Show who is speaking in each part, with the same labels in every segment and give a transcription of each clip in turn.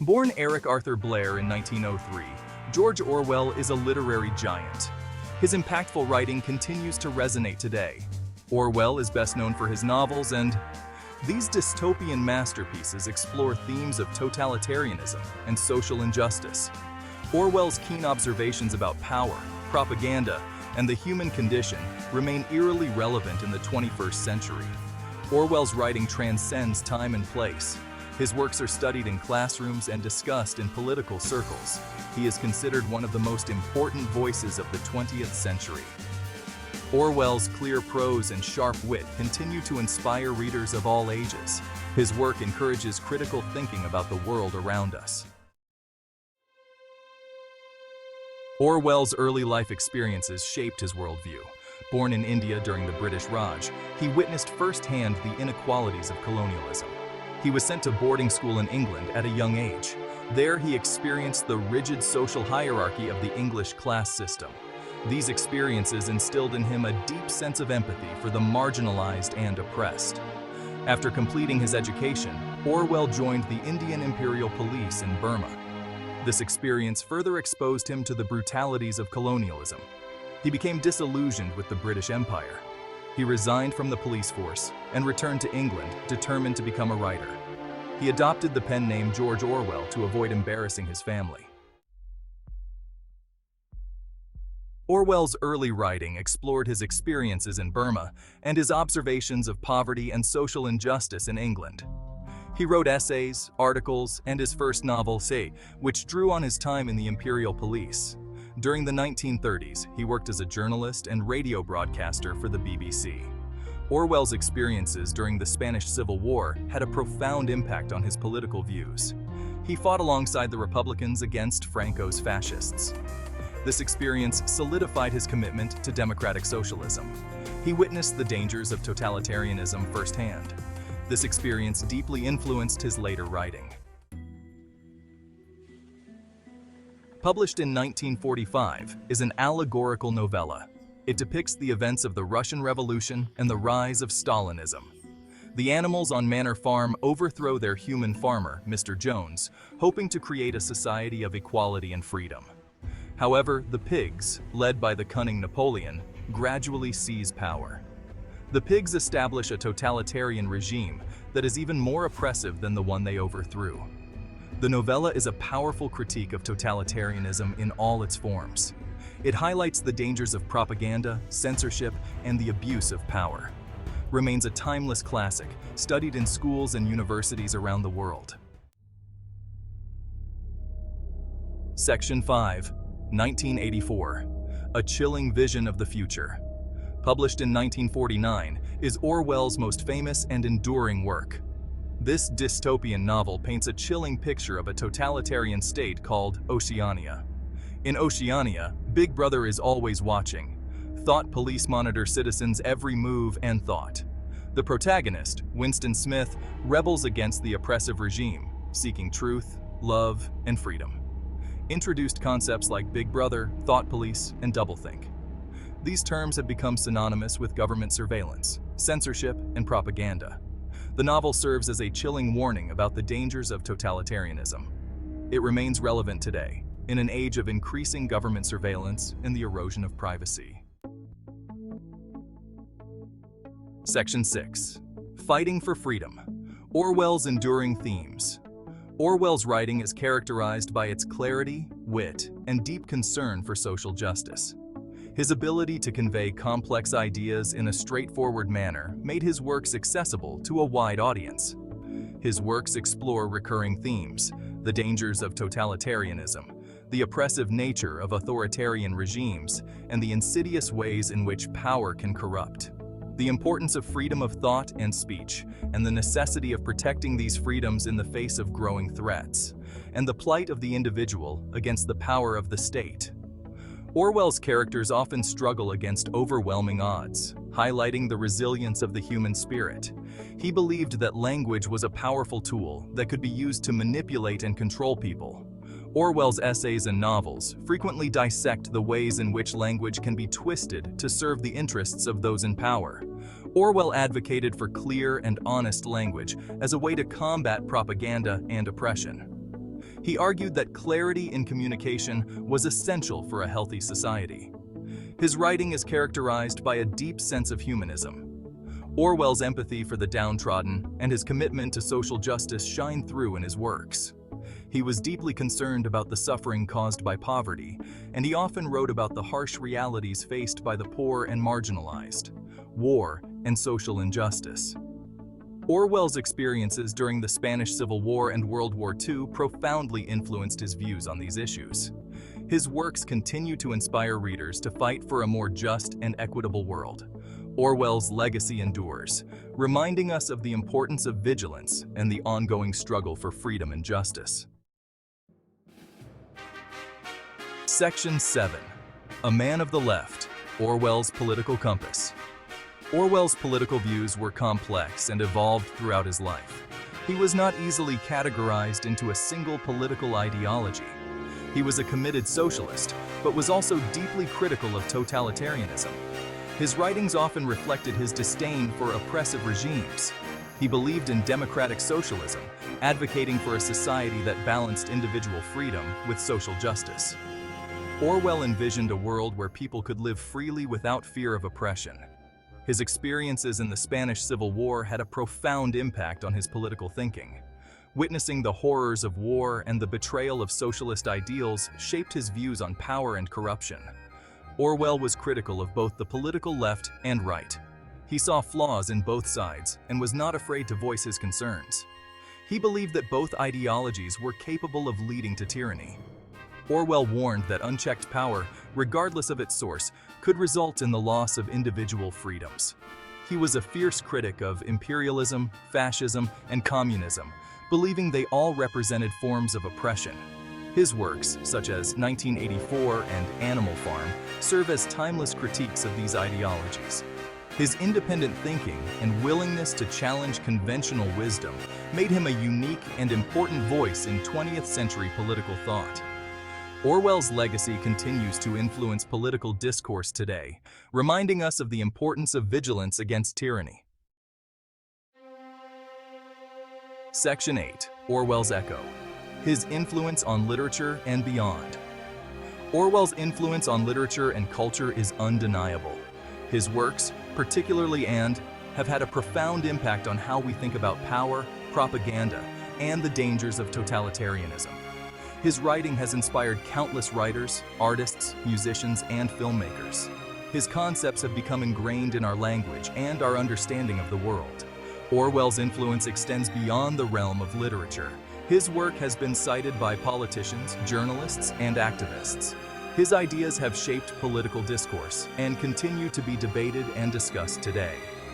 Speaker 1: Born Eric Arthur Blair in 1903, George Orwell is a literary giant. His impactful writing continues to resonate today. Orwell is best known for his novels, and these dystopian masterpieces explore themes of totalitarianism and social injustice. Orwell's keen observations about power, propaganda, and the human condition remain eerily relevant in the 21st century. Orwell's writing transcends time and place. His works are studied in classrooms and discussed in political circles. He is considered one of the most important voices of the 20th century. Orwell's clear prose and sharp wit continue to inspire readers of all ages. His work encourages critical thinking about the world around us. Orwell's early life experiences shaped his worldview. Born in India during the British Raj, he witnessed firsthand the inequalities of colonialism. He was sent to boarding school in England at a young age. There he experienced the rigid social hierarchy of the English class system. These experiences instilled in him a deep sense of empathy for the marginalized and oppressed. After completing his education, Orwell joined the Indian Imperial Police in Burma. This experience further exposed him to the brutalities of colonialism. He became disillusioned with the British Empire. He resigned from the police force and returned to England, determined to become a writer. He adopted the pen name George Orwell to avoid embarrassing his family. Orwell's early writing explored his experiences in Burma and his observations of poverty and social injustice in England. He wrote essays, articles, and his first novel, Say, which drew on his time in the Imperial Police. During the 1930s, he worked as a journalist and radio broadcaster for the BBC. Orwell's experiences during the Spanish Civil War had a profound impact on his political views. He fought alongside the Republicans against Franco's fascists. This experience solidified his commitment to democratic socialism. He witnessed the dangers of totalitarianism firsthand. This experience deeply influenced his later writing. Published in 1945, is an allegorical novella. It depicts the events of the Russian Revolution and the rise of Stalinism. The animals on Manor Farm overthrow their human farmer, Mr. Jones, hoping to create a society of equality and freedom. However, the pigs, led by the cunning Napoleon, gradually seize power. The pigs establish a totalitarian regime that is even more oppressive than the one they overthrew. The novella is a powerful critique of totalitarianism in all its forms. It highlights the dangers of propaganda, censorship, and the abuse of power. Remains a timeless classic, studied in schools and universities around the world. Section 5, 1984. A chilling vision of the future. Published in 1949, is Orwell's most famous and enduring work. This dystopian novel paints a chilling picture of a totalitarian state called Oceania. In Oceania, Big Brother is always watching. Thought police monitor citizens' every move and thought. The protagonist, Winston Smith, rebels against the oppressive regime, seeking truth, love, and freedom. Introduced concepts like Big Brother, thought police, and doublethink. These terms have become synonymous with government surveillance, censorship, and propaganda. The novel serves as a chilling warning about the dangers of totalitarianism. It remains relevant today, in an age of increasing government surveillance and the erosion of privacy. Section 6. Fighting for Freedom. Orwell's enduring themes. Orwell's writing is characterized by its clarity, wit, and deep concern for social justice. His ability to convey complex ideas in a straightforward manner made his works accessible to a wide audience. His works explore recurring themes: the dangers of totalitarianism, the oppressive nature of authoritarian regimes, and the insidious ways in which power can corrupt. The importance of freedom of thought and speech, and the necessity of protecting these freedoms in the face of growing threats, and the plight of the individual against the power of the state. Orwell's characters often struggle against overwhelming odds, highlighting the resilience of the human spirit. He believed that language was a powerful tool that could be used to manipulate and control people. Orwell's essays and novels frequently dissect the ways in which language can be twisted to serve the interests of those in power. Orwell advocated for clear and honest language as a way to combat propaganda and oppression. He argued that clarity in communication was essential for a healthy society. His writing is characterized by a deep sense of humanism. Orwell's empathy for the downtrodden and his commitment to social justice shine through in his works. He was deeply concerned about the suffering caused by poverty, and he often wrote about the harsh realities faced by the poor and marginalized, war, and social injustice. Orwell's experiences during the Spanish Civil War and World War II profoundly influenced his views on these issues. His works continue to inspire readers to fight for a more just and equitable world. Orwell's legacy endures, reminding us of the importance of vigilance and the ongoing struggle for freedom and justice. Section 7. A Man of the Left, Orwell's Political Compass. Orwell's political views were complex and evolved throughout his life. He was not easily categorized into a single political ideology. He was a committed socialist, but was also deeply critical of totalitarianism. His writings often reflected his disdain for oppressive regimes. He believed in democratic socialism, advocating for a society that balanced individual freedom with social justice. Orwell envisioned a world where people could live freely without fear of oppression. His experiences in the Spanish Civil War had a profound impact on his political thinking. Witnessing the horrors of war and the betrayal of socialist ideals shaped his views on power and corruption. Orwell was critical of both the political left and right. He saw flaws in both sides and was not afraid to voice his concerns. He believed that both ideologies were capable of leading to tyranny. Orwell warned that unchecked power, regardless of its source, could result in the loss of individual freedoms. He was a fierce critic of imperialism, fascism, and communism, believing they all represented forms of oppression. His works, such as 1984 and Animal Farm, serve as timeless critiques of these ideologies. His independent thinking and willingness to challenge conventional wisdom made him a unique and important voice in 20th century political thought. Orwell's legacy continues to influence political discourse today, reminding us of the importance of vigilance against tyranny. Section 8. Orwell's Echo. His influence on literature and beyond. Orwell's influence on literature and culture is undeniable. His works, particularly *And*, have had a profound impact on how we think about power, propaganda, and the dangers of totalitarianism. His writing has inspired countless writers, artists, musicians, and filmmakers. His concepts have become ingrained in our language and our understanding of the world. Orwell's influence extends beyond the realm of literature. His work has been cited by politicians, journalists, and activists. His ideas have shaped political discourse and continue to be debated and discussed today.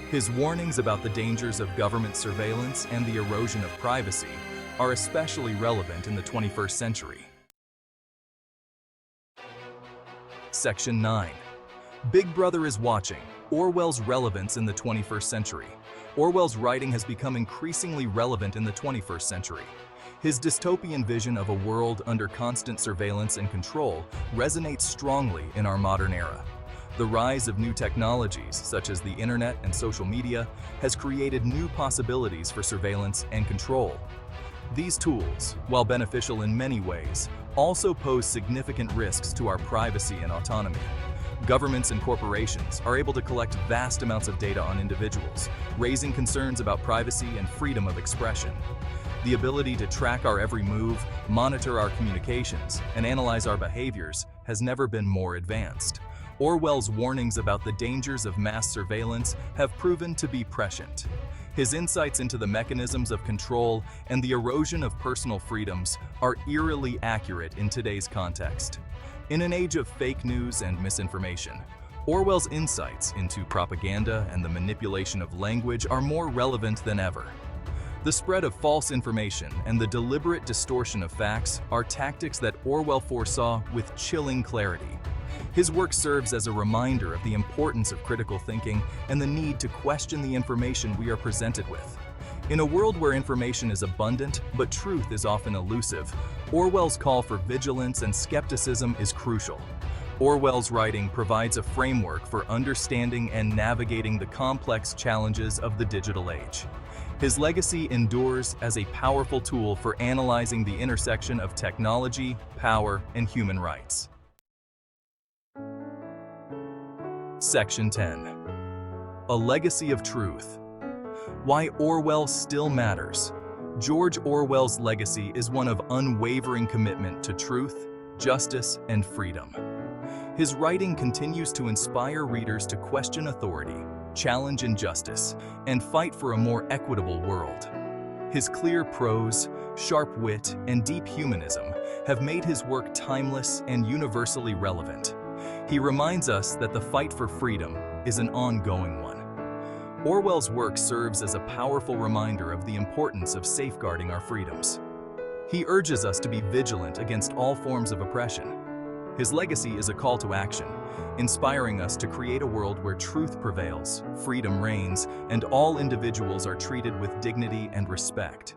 Speaker 1: His warnings about the dangers of government surveillance and the erosion of privacy are especially relevant in the 21st century. Section 9. Big Brother is Watching, Orwell's Relevance in the 21st Century. Orwell's writing has become increasingly relevant in the 21st century. His dystopian vision of a world under constant surveillance and control resonates strongly in our modern era. The rise of new technologies, such as the internet and social media, has created new possibilities for surveillance and control. These tools, while beneficial in many ways, also pose significant risks to our privacy and autonomy. Governments and corporations are able to collect vast amounts of data on individuals, raising concerns about privacy and freedom of expression. The ability to track our every move, monitor our communications, and analyze our behaviors has never been more advanced. Orwell's warnings about the dangers of mass surveillance have proven to be prescient. His insights into the mechanisms of control and the erosion of personal freedoms are eerily accurate in today's context. In an age of fake news and misinformation, Orwell's insights into propaganda and the manipulation of language are more relevant than ever. The spread of false information and the deliberate distortion of facts are tactics that Orwell foresaw with chilling clarity. His work serves as a reminder of the importance of critical thinking and the need to question the information we are presented with. In a world where information is abundant but truth is often elusive, Orwell's call for vigilance and skepticism is crucial. Orwell's writing provides a framework for understanding and navigating the complex challenges of the digital age. His legacy endures as a powerful tool for analyzing the intersection of technology, power, and human rights. Section 10. A Legacy of Truth. Why Orwell Still Matters. George Orwell's legacy is one of unwavering commitment to truth, justice, and freedom. His writing continues to inspire readers to question authority, challenge injustice, and fight for a more equitable world. His clear prose, sharp wit, and deep humanism have made his work timeless and universally relevant. He reminds us that the fight for freedom is an ongoing one. Orwell's work serves as a powerful reminder of the importance of safeguarding our freedoms. He urges us to be vigilant against all forms of oppression. His legacy is a call to action, inspiring us to create a world where truth prevails, freedom reigns, and all individuals are treated with dignity and respect.